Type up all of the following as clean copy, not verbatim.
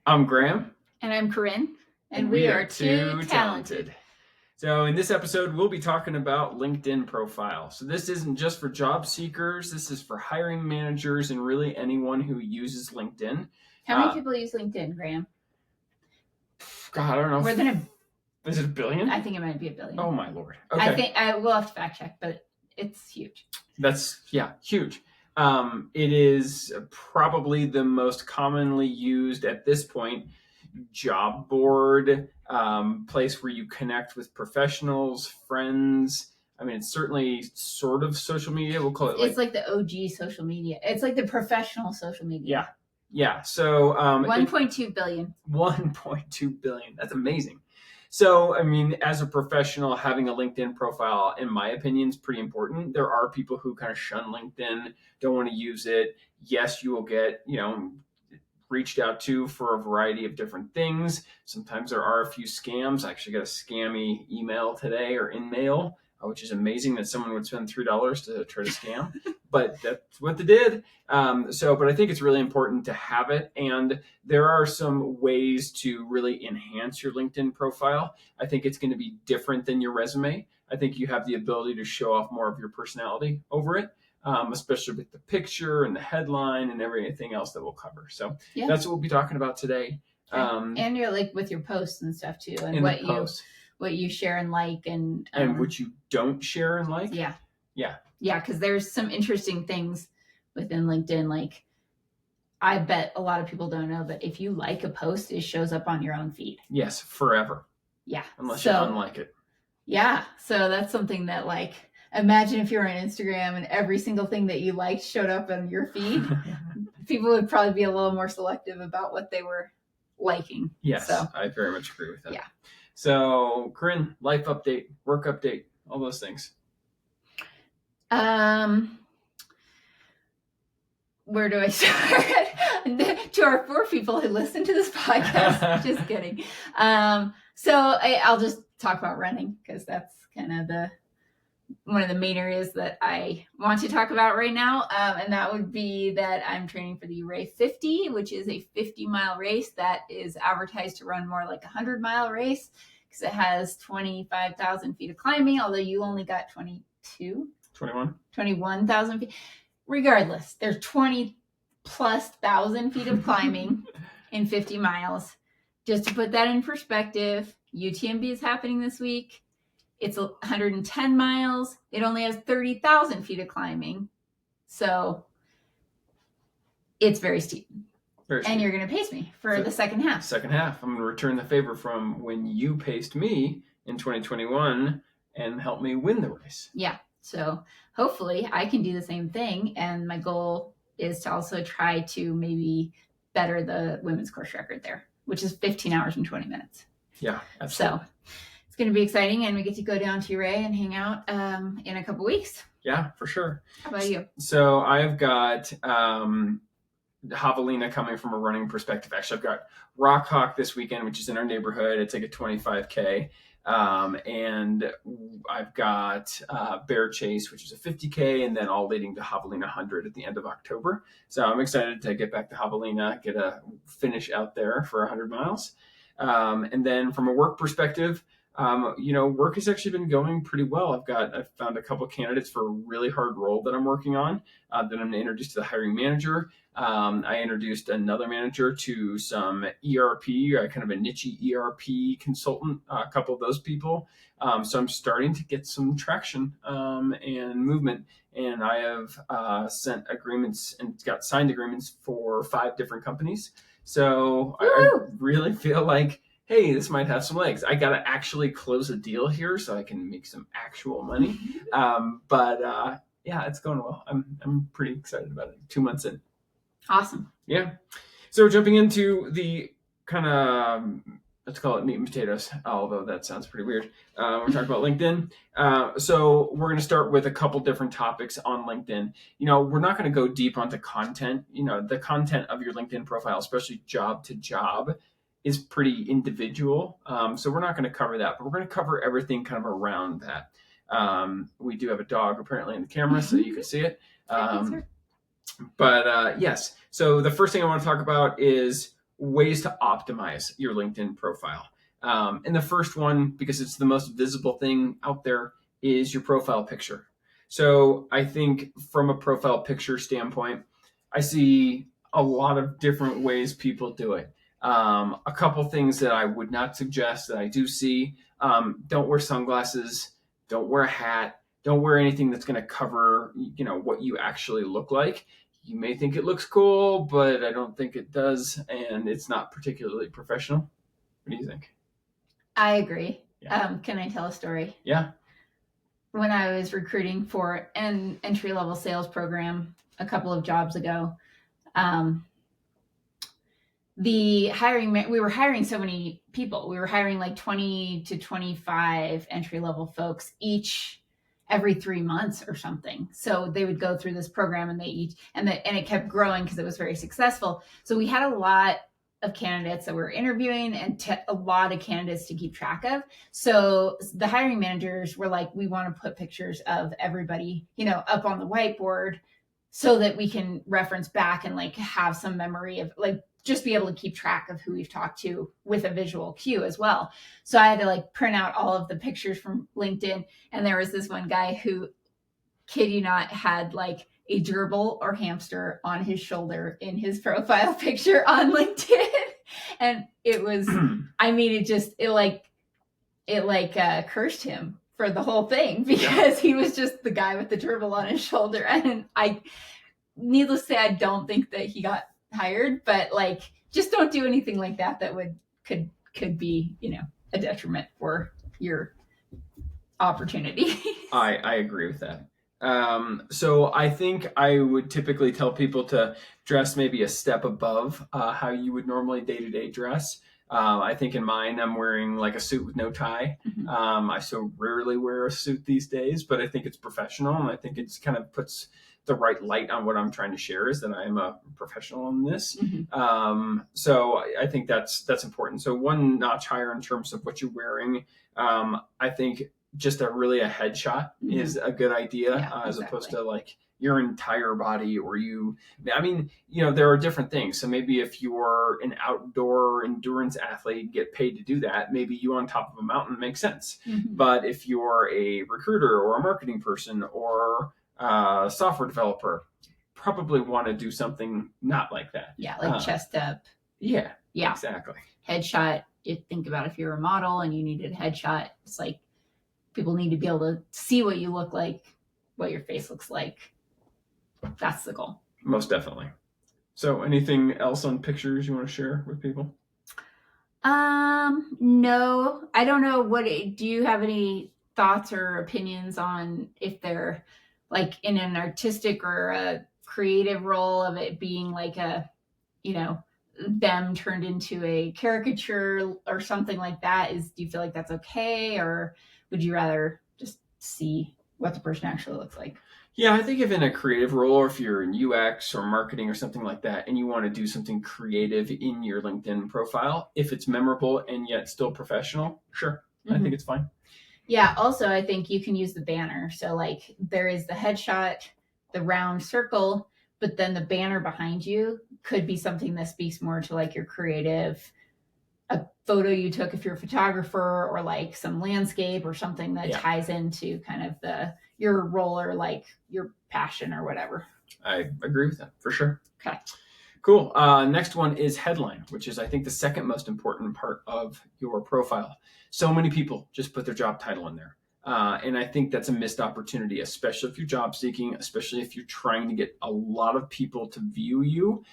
I'm Graham. And I'm Corinne. And we are too talented. So in this episode, we'll be talking about LinkedIn profile. So this isn't just for job seekers. This is for hiring managers and really anyone who uses LinkedIn. How many people use LinkedIn, Graham? God, I don't know. More than Is it 1 billion? I think it might be 1 billion. Oh my Lord. Okay. I think I will have to fact check, but it's huge. That's huge. It is probably the most commonly used at this point job board, place where you connect with professionals, friends. I mean, it's certainly sort of social media. We'll call it it's like the OG social media. It's like the professional social media. Yeah. So 1.2 billion. 1.2 billion. That's amazing. So, I mean, as a professional, having a LinkedIn profile, in my opinion, is pretty important. There are people who kind of shun LinkedIn, don't want to use it. Yes, you will get, reached out to for a variety of different things. Sometimes there are a few scams. I actually got a scammy email today or in mail, which is amazing that someone would spend $3 to try to scam, but that's what they did. But I think it's really important to have it. And there are some ways to really enhance your LinkedIn profile. I think it's going to be different than your resume. I think you have the ability to show off more of your personality over it. Especially with the picture and the headline and everything else that we'll cover. So that's what we'll be talking about today. And you're like with your posts and stuff too, and what you share and like, and what you don't share and like. Yeah. Because there's some interesting things within LinkedIn. Like, I bet a lot of people don't know, but if you like a post, it shows up on your own feed. Yes, forever. Yeah. Unless you unlike it. Yeah. So that's something that, like, imagine if you were on Instagram and every single thing that you liked showed up on your feed. People would probably be a little more selective about what they were liking. Yes, so I very much agree with that. Yeah. So, Corinne, life update, work update, all those things. Where do I start? To our 4 people who listen to this podcast. Just kidding. So I'll just talk about running because that's kind of one of the main areas that I want to talk about right now. And that would be that I'm training for the Ouray 50, which is a 50-mile race that is advertised to run more like a 100-mile race because it has 25,000 feet of climbing, although you only got 21,000 feet. Regardless, there's 20,000+ feet of climbing in 50 miles. Just to put that in perspective, UTMB is happening this week. It's 110 miles. It only has 30,000 feet of climbing. So it's very steep. And you're going to pace me for the second half. Second half. I'm going to return the favor from when you paced me in 2021 and help me win the race. Yeah. So hopefully I can do the same thing. And my goal is to also try to maybe better the women's course record there, which is 15 hours and 20 minutes. Yeah, absolutely. So it's going to be exciting, and we get to go down to Ouray and hang out in a couple weeks. Yeah, for sure. How about you? So I've got Javelina coming from a running perspective. Actually, I've got Rock Hawk this weekend, which is in our neighborhood. It's like a 25K. And I've got Bear Chase, which is a 50K, and then all leading to Javelina 100 at the end of October. So I'm excited to get back to Javelina, get a finish out there for 100 miles. And then from a work perspective, work has actually been going pretty well. I've found a couple of candidates for a really hard role that I'm working on, that I'm going to introduce to the hiring manager. I introduced another manager to some ERP, kind of a niche ERP consultant, a couple of those people. So I'm starting to get some traction and movement. And I have sent agreements and got signed agreements for 5 different companies. So I really feel like, hey, this might have some legs. I got to actually close a deal here so I can make some actual money. It's going well. I'm pretty excited about it. 2 months in. Awesome. Yeah. So we're jumping into the kind of, let's call it meat and potatoes, although that sounds pretty weird. We're talking about LinkedIn. So we're going to start with a couple different topics on LinkedIn. We're not going to go deep onto content. The content of your LinkedIn profile, especially job to job, is pretty individual. So we're not going to cover that, but we're going to cover everything kind of around that. We do have a dog apparently in the camera, so you can see it. Yes. So the first thing I want to talk about is ways to optimize your LinkedIn profile. And the first one, because it's the most visible thing out there, is your profile picture. So I think from a profile picture standpoint, I see a lot of different ways people do it. A couple things that I would not suggest that I do see: don't wear sunglasses, don't wear a hat, don't wear anything that's going to cover, what you actually look like. You may think it looks cool, but I don't think it does, and it's not particularly professional. What do you think? I agree. Yeah. Can I tell a story? Yeah. When I was recruiting for an entry-level sales program a couple of jobs ago, we were hiring so many people. We were hiring like 20 to 25 entry-level folks each every 3 months or something. So they would go through this program, and it kept growing because it was very successful. So we had a lot of candidates that we're interviewing, and a lot of candidates to keep track of. So the hiring managers were like, we want to put pictures of everybody, up on the whiteboard so that we can reference back and like have some memory of like just be able to keep track of who we've talked to with a visual cue as well. So I had to like print out all of the pictures from LinkedIn. And there was this one guy who, kid you not, had like a gerbil or hamster on his shoulder in his profile picture on LinkedIn. And it was, it cursed him for the whole thing, because he was just the guy with the gerbil on his shoulder. And needless to say, I don't think that he got hired, but like, just don't do anything like that could be, a detriment for your opportunity. I agree with that. So I think I would typically tell people to dress maybe a step above how you would normally day-to-day dress. I think in mine, I'm wearing like a suit with no tie. Mm-hmm. I so rarely wear a suit these days, but I think it's professional, and I think it's kind of puts the right light on what I'm trying to share, is that I am a professional in this. Mm-hmm. So I think that's important. So one notch higher in terms of what you're wearing. I think just a headshot Mm-hmm. is a good idea, as exactly. opposed to like your entire body, or there are different things. So maybe if you're an outdoor endurance athlete, get paid to do that, maybe you on top of a mountain makes sense. Mm-hmm. But if you're a recruiter or a marketing person or a software developer, probably want to do something not like that. Yeah, like chest up. Yeah, yeah, exactly. Headshot. You think about if you're a model and you needed a headshot, it's like people need to be able to see what you look like, what your face looks like. That's the goal. Most definitely. So anything else on pictures you want to share with people? No, I don't know. Do you have any thoughts or opinions on if they're like in an artistic or a creative role of it being like a, them turned into a caricature or something like that? Do you feel like that's okay, or would you rather just see what the person actually looks like? Yeah, I think if in a creative role, or if you're in UX or marketing or something like that, and you want to do something creative in your LinkedIn profile, if it's memorable and yet still professional, sure. Mm-hmm. I think it's fine. Yeah. Also, I think you can use the banner. So like there is the headshot, the round circle, but then the banner behind you could be something that speaks more to like your creative, a photo you took if you're a photographer, or like some landscape or something that ties into kind of your role or like your passion or whatever. I agree with that for sure. Okay. Cool. Next one is headline, which is I think the second most important part of your profile. So many people just put their job title in there. And I think that's a missed opportunity, especially if you're job seeking, especially if you're trying to get a lot of people to view you.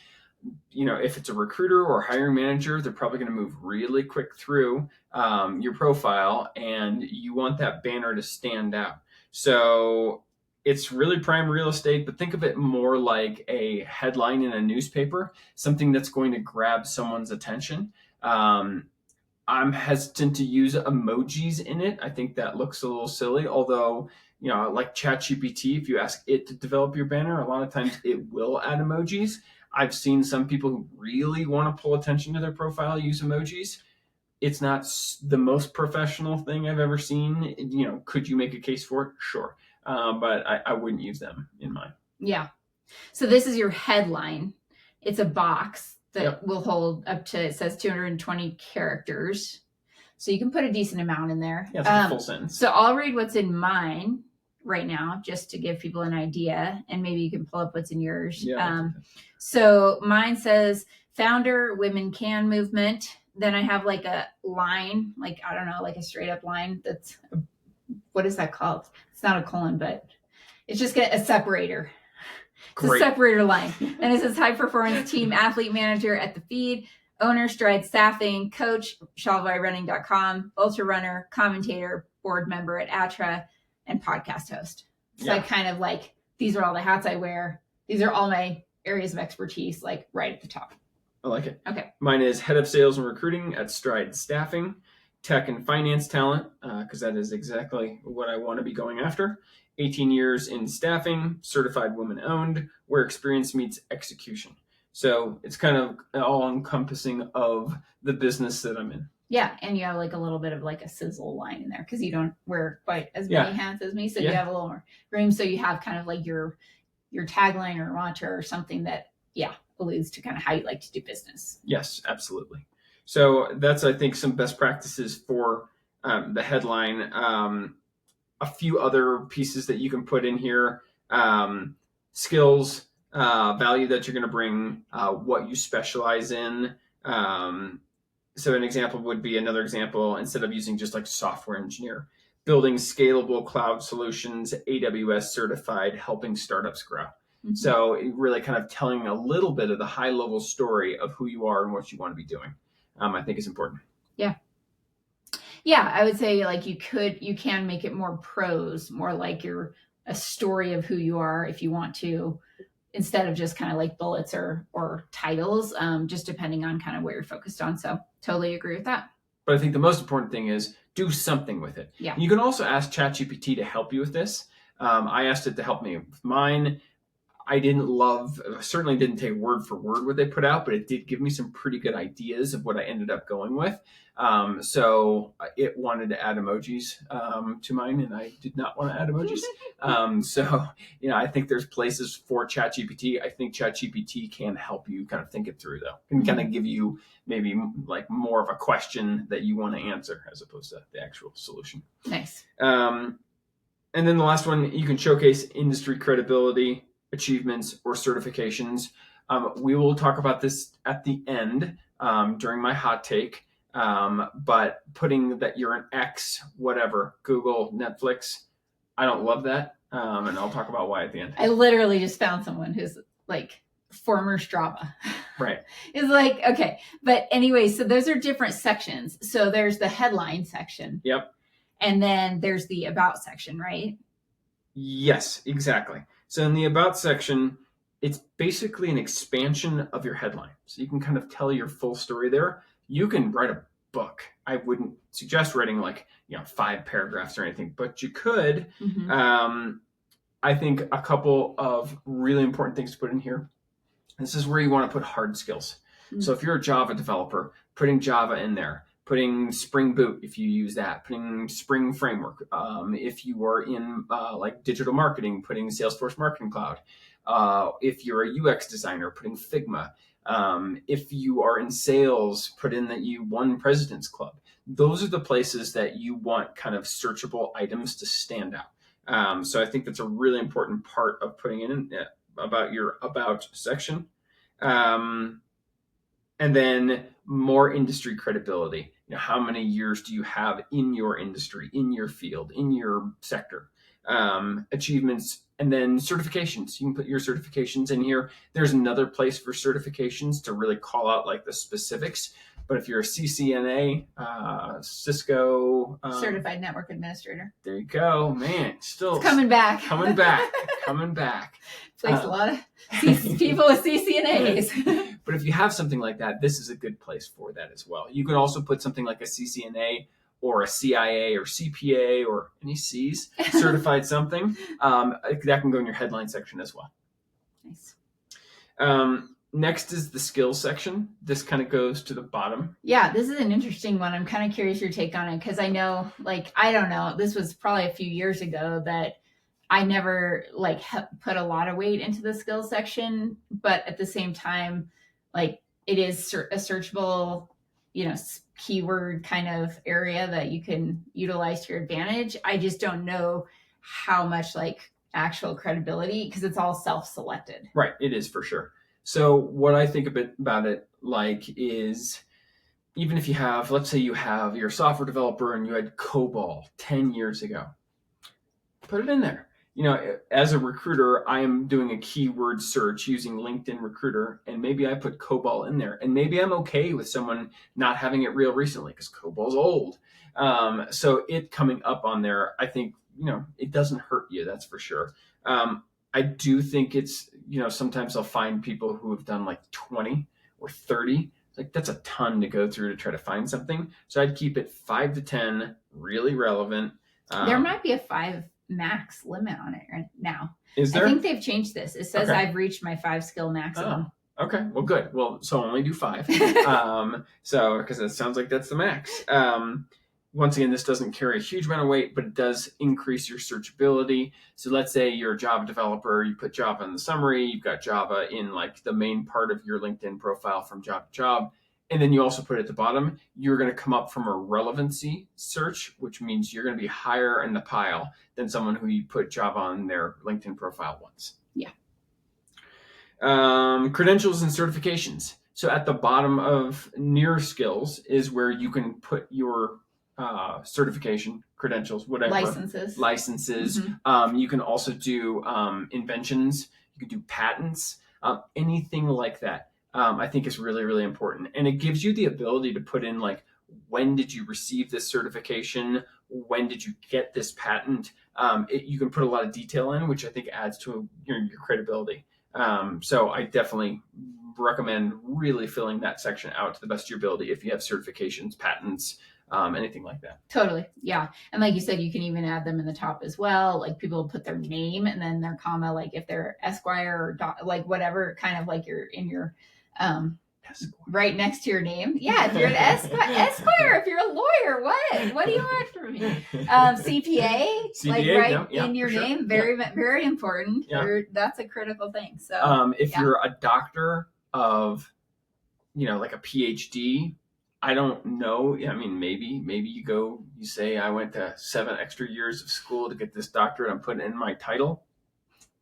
If it's a recruiter or hiring manager, they're probably going to move really quick through your profile, and you want that banner to stand out. So it's really prime real estate, but think of it more like a headline in a newspaper, something that's going to grab someone's attention. I'm hesitant to use emojis in it. I think that looks a little silly, although, like ChatGPT, if you ask it to develop your banner, a lot of times it will add emojis. I've seen some people who really want to pull attention to their profile use emojis. It's not the most professional thing I've ever seen. Could you make a case for it? Sure. But I wouldn't use them in mine. Yeah. So this is your headline. It's a box. that will hold up to, it says 220 characters. So you can put a decent amount in there. Yeah, it's like a full sentence. So I'll read what's in mine right now, just to give people an idea, and maybe you can pull up what's in yours. Yeah. So mine says founder Women Can movement. Then I have like a line, like, I don't know, like a straight up line. That's, what is that called? It's not a colon, but it's just a separator. It's a separator line. And it says high performance team athlete manager at the feed, owner Stride Staffing, coach shalvairunning.com, ultra runner, commentator, board member at ATRA, and podcast host. So I kind of like, these are all the hats I wear. These are all my areas of expertise, like right at the top. I like it. Okay. Mine is head of sales and recruiting at Stride Staffing, tech and finance talent, because that is exactly what I want to be going after. 18 years in staffing, certified woman owned, where experience meets execution. So it's kind of all encompassing of the business that I'm in. Yeah, and you have like a little bit of like a sizzle line in there because you don't wear quite as many hats as me, so you have a little more room. So you have kind of like your tagline or mantra or something that alludes to kind of how you like to do business. Yes, absolutely. So that's, I think, some best practices for the headline. A few other pieces that you can put in here: skills, value that you're going to bring, what you specialize in. So an example would be, another example, instead of using just like software engineer, building scalable cloud solutions, AWS certified, helping startups grow. Mm-hmm. So really kind of telling a little bit of the high level story of who you are and what you want to be doing, I think is important. Yeah. Yeah, I would say like you can make it more prose, more like you're a story of who you are if you want to, instead of just kind of like bullets or titles, just depending on kind of where you're focused on. So totally agree with that. But I think the most important thing is do something with it. Yeah. You can also ask ChatGPT to help you with this. I asked it to help me with mine. I certainly didn't take word for word what they put out, but it did give me some pretty good ideas of what I ended up going with. So it wanted to add emojis to mine, and I did not want to add emojis. So, I think there's places for ChatGPT. I think ChatGPT can help you kind of think it through, though, and kind of give you maybe like more of a question that you want to answer as opposed to the actual solution. Nice. And then the last one, you can showcase industry credibility, achievements, or certifications. We will talk about this at the end during my hot take, but putting that you're an X, whatever, Google, Netflix, I don't love that, and I'll talk about why at the end. I literally just found someone who's like former Strava. Right. It's like, okay, but anyway, so those are different sections. So there's the headline section. Yep. And then there's the about section, right? Yes, exactly. So in the about section, it's basically an expansion of your headline. So you can kind of tell your full story there. You can write a book. I wouldn't suggest writing 5 paragraphs or anything, but you could. Mm-hmm. I think a couple of really important things to put in here. This is where you want to put hard skills. Mm-hmm. So if you're a Java developer, putting Java in there, putting Spring Boot, if you use that, putting Spring Framework. If you are in digital marketing, putting Salesforce Marketing Cloud. If you're a UX designer, putting Figma. If you are in sales, put in that you won President's Club. Those are the places that you want kind of searchable items to stand out. So I think that's a really important part of putting in about your about section. And then more industry credibility. How many years do you have in your industry, in your field, in your sector? Achievements, and then certifications. You can put your certifications in here. There's another place for certifications to really call out like the specifics. But if you're a CCNA, Cisco Certified Network Administrator. There you go, man. Still it's coming back. Coming back. Place a lot of people with CCNAs. But if you have something like that, this is a good place for that as well. You can also put something like a CCNA or a CIA or CPA or any C's certified something. That can go in your headline section as well. Nice. Next is the skills section. This kind of goes to the bottom. Yeah, this is an interesting one. I'm kind of curious your take on it because I know, I don't know, this was probably a few years ago that I never put a lot of weight into the skills section, but at the same time, it is a searchable, keyword kind of area that you can utilize to your advantage. I just don't know how much like actual credibility, because it's all self-selected. Right, it is for sure. So what I think a bit about it like is, even if you have, let's say you're a software developer and you had COBOL 10 years ago, put it in there. As a recruiter, I am doing a keyword search using LinkedIn Recruiter, and maybe I put COBOL in there, and maybe I'm okay with someone not having it real recently because COBOL's old. So it coming up on there, I think, it doesn't hurt you, that's for sure. I do think it's, sometimes I'll find people who have done like 20 or 30. Like that's a ton to go through to try to find something. So I'd keep it 5 to 10, really relevant. There might be a 5 max limit on it right now. Is there? I think they've changed this. It says Okay. I've reached my 5 skill maximum. Oh, okay. Well, good. Well, so only do 5. So, because it sounds like that's the max. Once again, this doesn't carry a huge amount of weight, but it does increase your searchability. So let's say you're a Java developer, you put Java in the summary, you've got Java in like the main part of your LinkedIn profile from job to job. And then you also put at the bottom, you're going to come up from a relevancy search, which means you're going to be higher in the pile than someone who you put Java on their LinkedIn profile once. Yeah. Credentials and certifications. So at the bottom of near skills is where you can put your certification, credentials, whatever. Licenses. Mm-hmm. You can also do inventions. You can do patents, anything like that. I think is really, really important. And it gives you the ability to put in like, when did you receive this certification? When did you get this patent? You can put a lot of detail in, which I think adds to your credibility. So I definitely recommend really filling that section out to the best of your ability if you have certifications, patents, anything like that. Totally. Yeah. And like you said, you can even add them in the top as well. Like people put their name and then their comma, like if they're Esquire or like whatever, kind of like you're in your right next to your name. Yeah, if you're an Esquire, if you're a lawyer, what do you want from me? CPA, like right in your name, very important. Yeah. That's a critical thing. So if you're a doctor of, like a PhD, I don't know. I mean, maybe you say I went to 7 extra years of school to get this doctorate. I'm putting in my title.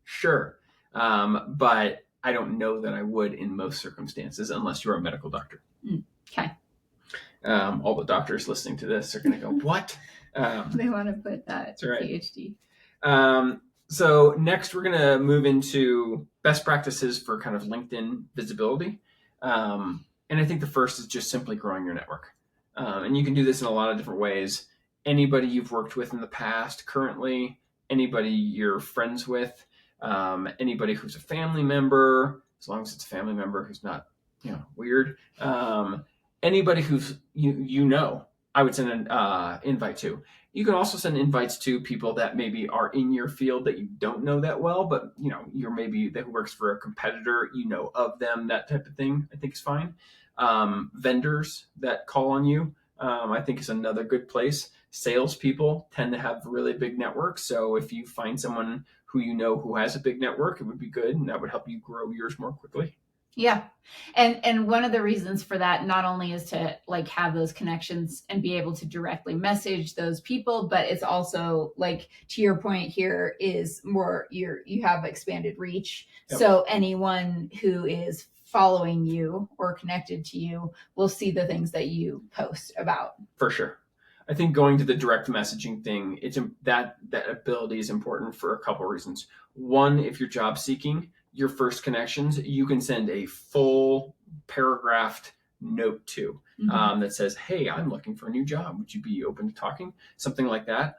Sure. But I don't know that I would in most circumstances unless you're a medical doctor. Okay. All the doctors listening to this are going to go, what? They want to put that PhD. So next we're going to move into best practices for kind of LinkedIn visibility. And I think the first is just simply growing your network. And you can do this in a lot of different ways. Anybody you've worked with in the past, currently, anybody you're friends with, anybody who's a family member, as long as it's a family member who's not, weird. Anybody who's I would send an invite to. You can also send invites to people that maybe are in your field that you don't know that well, but you're maybe that works for a competitor, of them, that type of thing. I think is fine. Vendors that call on you, I think is another good place. Salespeople tend to have really big networks, so if you find someone who who has a big network, it would be good, and that would help you grow yours more quickly. Yeah. And one of the reasons for that not only is to like have those connections and be able to directly message those people, but it's also like, to your point here, is more you have expanded reach. Yep. So anyone who is following you or connected to you will see the things that you post about. For sure. I think going to the direct messaging thing, that ability is important for a couple of reasons. One, if you're job seeking, your first connections, you can send a full paragraphed note to that says, hey, I'm looking for a new job. Would you be open to talking? Something like that.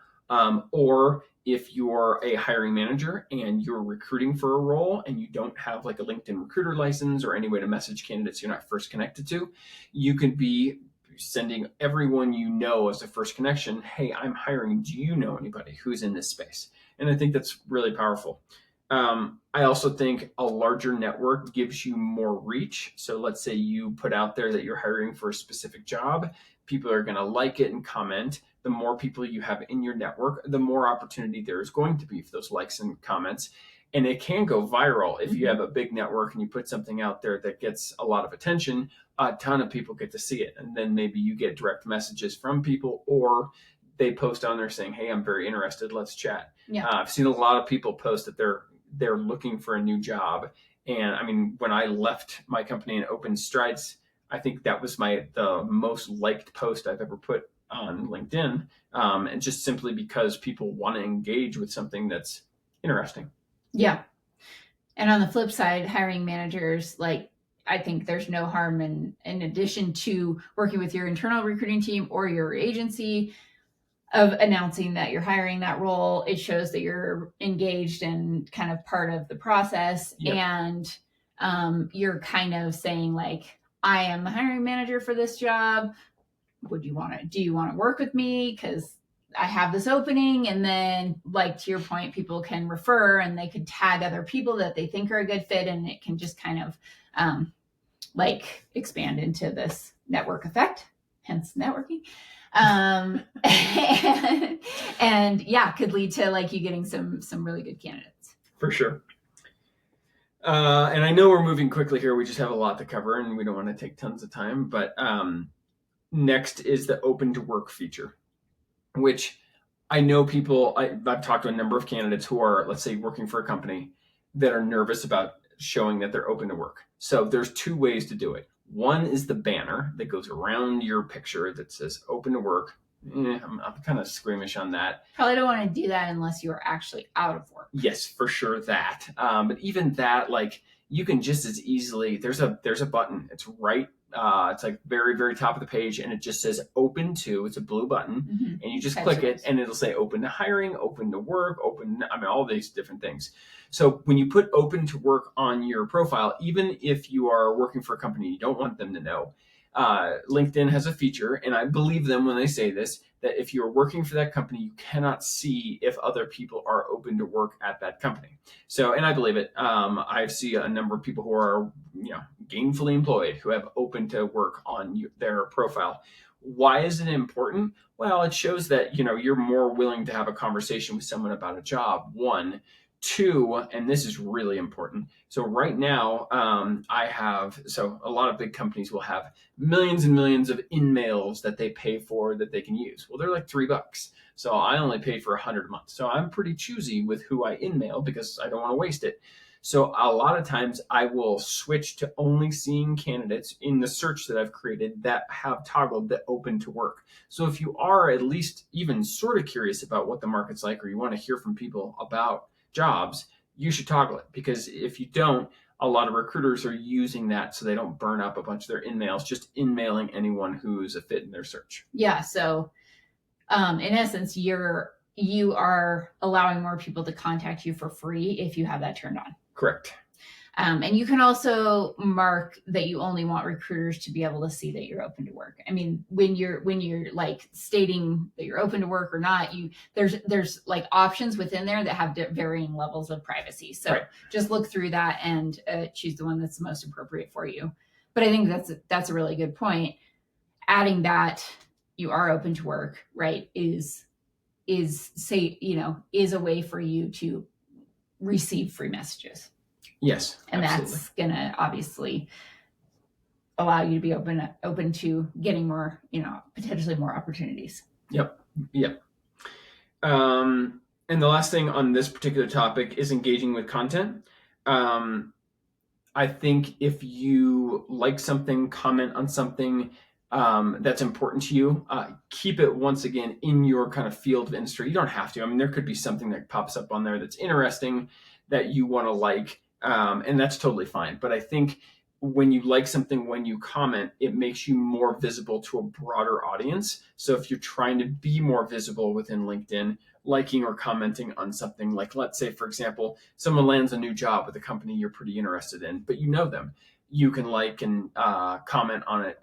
Or if you're a hiring manager and you're recruiting for a role and you don't have like a LinkedIn recruiter license or any way to message candidates you're not first connected to, you can be sending everyone as a first connection, hey, I'm hiring. Do you know anybody who's in this space? And I think that's really powerful. I also think a larger network gives you more reach. So let's say you put out there that you're hiring for a specific job. People are going to like it and comment. The more people you have in your network, the more opportunity there is going to be for those likes and comments. And it can go viral if you have a big network and you put something out there that gets a lot of attention. A ton of people get to see it, and then maybe you get direct messages from people, or they post on there saying, "Hey, I'm very interested. Let's chat." Yeah. I've seen a lot of people post that they're looking for a new job, and I mean, when I left my company and opened Strides, I think that was the most liked post I've ever put on LinkedIn, and just simply because people want to engage with something that's interesting. Yeah. And on the flip side, hiring managers, like, I think there's no harm in addition to working with your internal recruiting team or your agency of announcing that you're hiring that role. It shows that you're engaged and kind of part of the process. Yep. And you're kind of saying, like, I am the hiring manager for this job. Do you want to work with me? Because I have this opening. And then, like, to your point, people can refer and they could tag other people that they think are a good fit. And it can just kind of like expand into this network effect, hence networking. And yeah, could lead to like you getting some really good candidates. For sure. And I know we're moving quickly here. We just have a lot to cover and we don't want to take tons of time. But next is the open to work feature, which I know I've talked to a number of candidates who are, let's say, working for a company that are nervous about showing that they're open to work. So there's two ways to do it. One is the banner that goes around your picture that says open to work. I'm kind of squeamish on that. Probably don't want to do that unless you are actually out of work. Yes, for sure that. But even that, like, you can just as easily, there's a button. It's right. It's like very, very top of the page, and it just says open to. It's a blue button, and you just click it, and it'll say open to hiring, open to work, all these different things. So when you put open to work on your profile, even if you are working for a company you don't want them to know, LinkedIn has a feature, and I believe them when they say this, that if you're working for that company, you cannot see if other people are open to work at that company. So, and I believe it. I see a number of people who are, gainfully employed who have open to work on their profile. Why is it important? Well, it shows that, you're more willing to have a conversation with someone about a job. One. Two, and this is really important. So right now, a lot of big companies will have millions and millions of in-mails that they pay for that they can use. Well, they're like $3. So I only pay for 100 a month. So I'm pretty choosy with who I in-mail because I don't want to waste it. So a lot of times I will switch to only seeing candidates in the search that I've created that have toggled the open to work. So if you are at least even sort of curious about what the market's like, or you want to hear from people about jobs, you should toggle it, because if you don't, a lot of recruiters are using that so they don't burn up a bunch of their in-mails, just in-mailing anyone who's a fit in their search. Yeah. So in essence, you are allowing more people to contact you for free if you have that turned on. Correct. And you can also mark that you only want recruiters to be able to see that you're open to work. I mean, when you're like stating that you're open to work or not, there's like options within there that have varying levels of privacy. So Just look through that and choose the one that's the most appropriate for you. But I think that's a really good point. Adding that you are open to work, right, is a way for you to receive free messages. Yes, and absolutely. That's gonna obviously allow you to be open to getting more, potentially more opportunities. Yep. And the last thing on this particular topic is engaging with content. I think if you like something, comment on something that's important to you, keep it once again in your kind of field of industry. You don't have to. I mean, there could be something that pops up on there that's interesting that you want to like. And that's totally fine. But I think when you like something, when you comment, it makes you more visible to a broader audience. So if you're trying to be more visible within LinkedIn, liking or commenting on something like, let's say, for example, someone lands a new job with a company you're pretty interested in, but you know them, you can like and comment on it.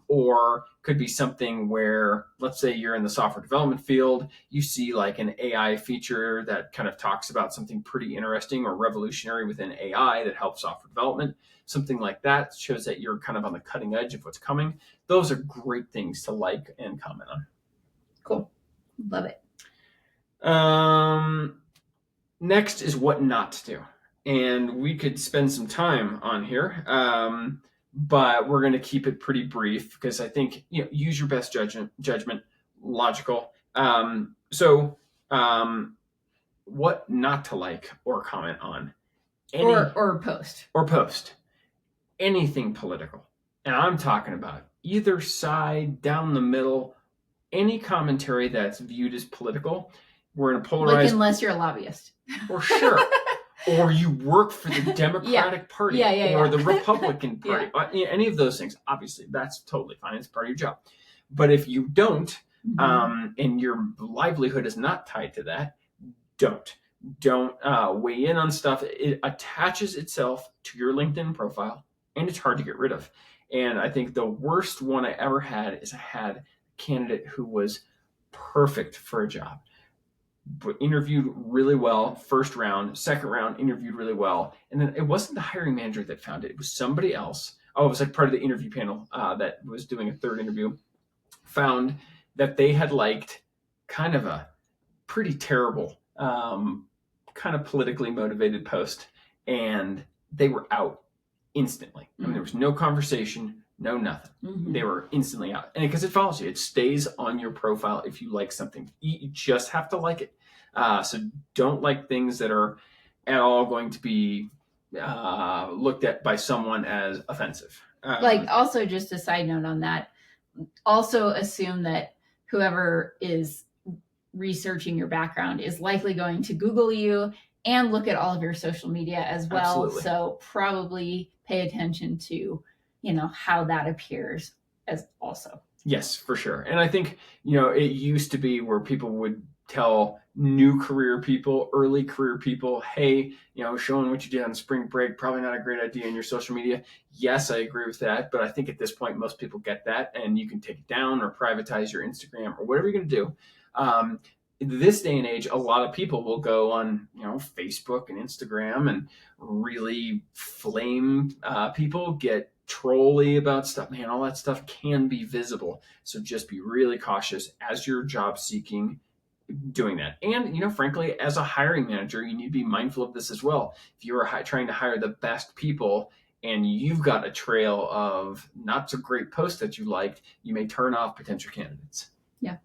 Or could be something where, let's say you're in the software development field, you see like an AI feature that kind of talks about something pretty interesting or revolutionary within AI that helps software development. Something like that shows that you're kind of on the cutting edge of what's coming. Those are great things to like and comment on. Cool. Love it. Next is what not to do. And we could spend some time on here, but we're going to keep it pretty brief because I think, use your best judgment, logical. What not to like or comment on. Or post. Anything political. And I'm talking about either side, down the middle, any commentary that's viewed as political. We're in a polarized... unless you're a lobbyist. For sure. Or you work for the Democratic Party or the Republican Party. Any of those things. Obviously, that's totally fine. It's part of your job. But if you don't, and your livelihood is not tied to that, don't weigh in on stuff. It attaches itself to your LinkedIn profile, and it's hard to get rid of. And I think the worst one I ever had is I had a candidate who was perfect for a job, but interviewed really well, first round, second round, interviewed really well. And then it wasn't the hiring manager that found it. It was somebody else. Oh, it was like part of the interview panel that was doing a third interview, found that they had liked kind of a pretty terrible, kind of politically motivated post, and they were out instantly. I mean, there was no conversation, no nothing. They were instantly out. And because it follows you, it stays on your profile if you like something. You just have to like it. So don't like things that are at all going to be looked at by someone as offensive. Also, just a side note on that, also assume that whoever is researching your background is likely going to Google you and look at all of your social media as well. Absolutely. So probably pay attention to, how that appears as also. Yes, for sure. And I think, it used to be where people would tell new career people, early career people, hey, showing what you did on spring break, probably not a great idea in your social media. Yes, I agree with that. But I think at this point, most people get that, and you can take it down or privatize your Instagram or whatever you're going to do. In this day and age, a lot of people will go on, Facebook and Instagram and really flame people, get trolly about stuff. Man, all that stuff can be visible. So just be really cautious as you're job seeking doing that. And, frankly, as a hiring manager, you need to be mindful of this as well. If you are trying to hire the best people and you've got a trail of not so great posts that you liked, you may turn off potential candidates. Yeah.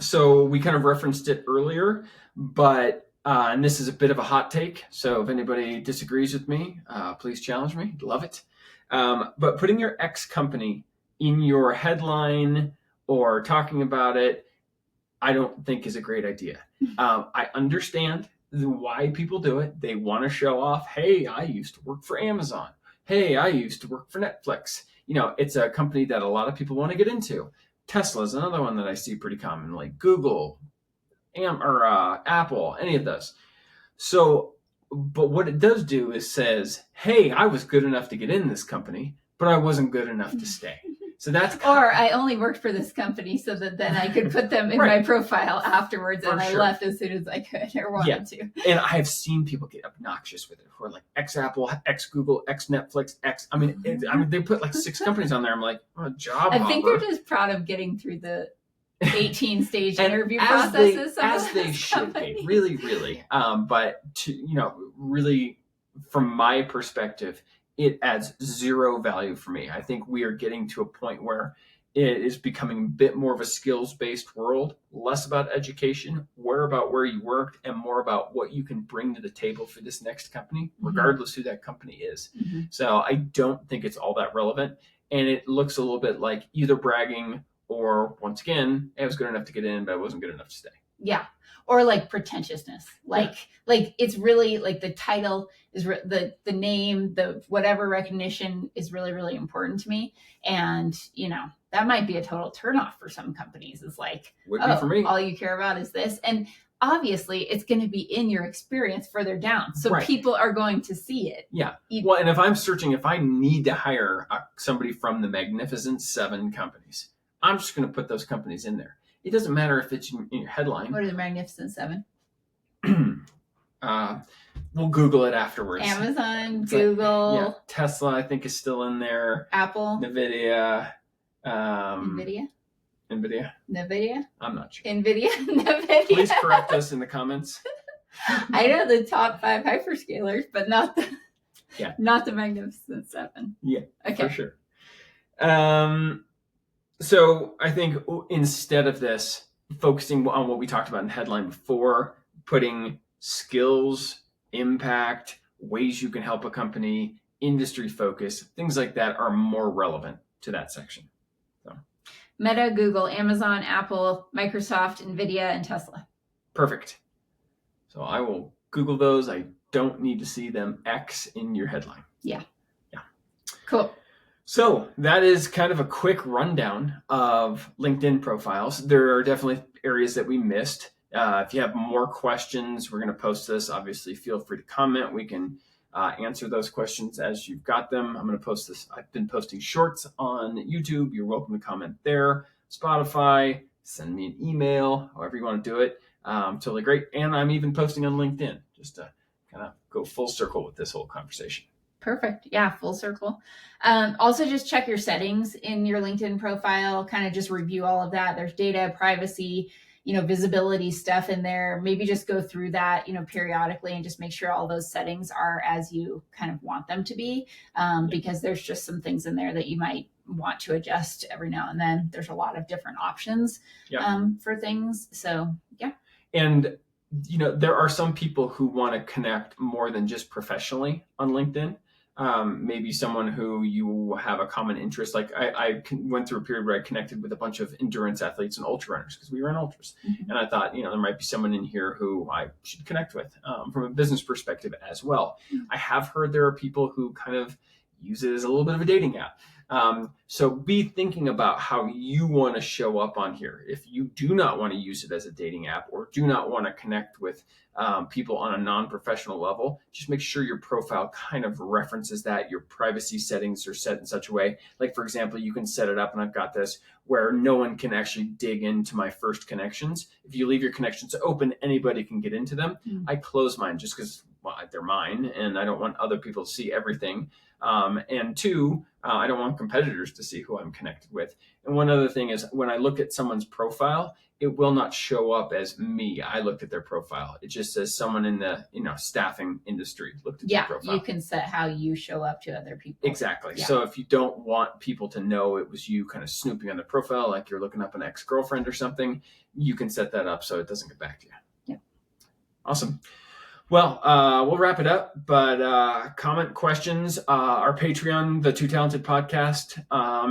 So we kind of referenced it earlier, but, and this is a bit of a hot take. So if anybody disagrees with me, please challenge me. Love it. But putting your ex company in your headline or talking about it, I don't think is a great idea. I understand why people do it. They want to show off, hey, I used to work for Amazon. Hey, I used to work for Netflix. It's a company that a lot of people want to get into. Tesla is another one that I see pretty commonly. Google, Apple, any of those. So, but what it does do is says, hey, I was good enough to get in this company, but I wasn't good enough to stay. So that's or I only worked for this company so that then I could put them in my profile afterwards, and I left as soon as I could or wanted to. And I have seen people get obnoxious with it, who are like ex-Apple, ex-Google, ex-Netflix, I mean, they put like 6 companies on there. I'm like, oh, job I think they're just proud of getting through the 18-stage interview processes. As they should be, really, really. But really, from my perspective, it adds zero value for me. I think we are getting to a point where it is becoming a bit more of a skills-based world, less about education, more about where you worked, and more about what you can bring to the table for this next company, regardless who that company is. So I don't think it's all that relevant. And it looks a little bit like either bragging or, once again, I was good enough to get in, but I wasn't good enough to stay. Yeah. Or like pretentiousness, like it's really like the title is the name, the whatever recognition is really, really important to me. And, that might be a total turnoff for some companies. It's like, would be for me. All you care about is this. And obviously it's going to be in your experience further down. So people are going to see it. Yeah. Well, and if I'm searching, if I need to hire somebody from the Magnificent 7 companies, I'm just going to put those companies in there. It doesn't matter if it's in your headline. What are the Magnificent 7? We'll Google it afterwards. Amazon, Google. Tesla, I think, is still in there. Apple. NVIDIA. NVIDIA? NVIDIA? I'm not sure. NVIDIA? Please correct us in the comments. I know the top 5 hyperscalers, but not the Magnificent Seven. Yeah, okay. For sure. So I think instead of this, focusing on what we talked about in the headline before, putting skills, impact, ways you can help a company, industry focus, things like that are more relevant to that section. So. Meta, Google, Amazon, Apple, Microsoft, NVIDIA, and Tesla. Perfect. So I will Google those. I don't need to see them X in your headline. Yeah. Cool. So that is kind of a quick rundown of LinkedIn profiles. There are definitely areas that we missed. If you have more questions, we're going to post this. Obviously, feel free to comment. We can answer those questions as you've got them. I'm going to post this. I've been posting shorts on YouTube. You're welcome to comment there. Spotify, send me an email, however you want to do it. Totally great. And I'm even posting on LinkedIn just to kind of go full circle with this whole conversation. Perfect. Yeah, full circle. Also, just check your settings in your LinkedIn profile, kind of just review all of that. There's data, privacy, visibility stuff in there. Maybe just go through that, periodically and just make sure all those settings are as you kind of want them to be, because there's just some things in there that you might want to adjust every now and then. There's a lot of different options for things. So, yeah. And, there are some people who want to connect more than just professionally on LinkedIn. Maybe someone who you have a common interest. Like I went through a period where I connected with a bunch of endurance athletes and ultra runners because we ran ultras. Mm-hmm. And I thought, there might be someone in here who I should connect with from a business perspective as well. Mm-hmm. I have heard there are people who kind of use it as a little bit of a dating app. So be thinking about how you want to show up on here. If you do not want to use it as a dating app or do not want to connect with people on a non-professional level, just make sure your profile kind of references that. Your privacy settings are set in such a way. Like, for example, you can set it up, and I've got this, where no one can actually dig into my first connections. If you leave your connections open, anybody can get into them. Mm-hmm. I close mine just because they're mine, and I don't want other people to see everything. And two, I don't want competitors to see who I'm connected with. And one other thing is when I look at someone's profile, it will not show up as me. I looked at their profile. It just says someone in the staffing industry looked at their profile. You can set how you show up to other people. Exactly. Yeah. So if you don't want people to know it was you kind of snooping on the profile, like you're looking up an ex-girlfriend or something, you can set that up so it doesn't get back to you. Yeah. Awesome. Well, we'll wrap it up, but comment questions. Our Patreon, the Too Talented Podcast,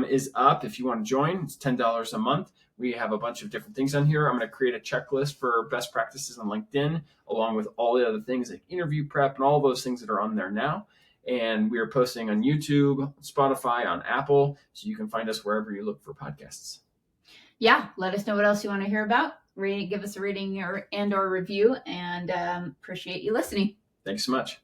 is up. If you want to join, it's $10 a month. We have a bunch of different things on here. I'm going to create a checklist for best practices on LinkedIn, along with all the other things like interview prep and all those things that are on there now. And we are posting on YouTube, Spotify, on Apple, so you can find us wherever you look for podcasts. Yeah, let us know what else you want to hear about. Give us a rating and or review, and appreciate you listening. Thanks so much.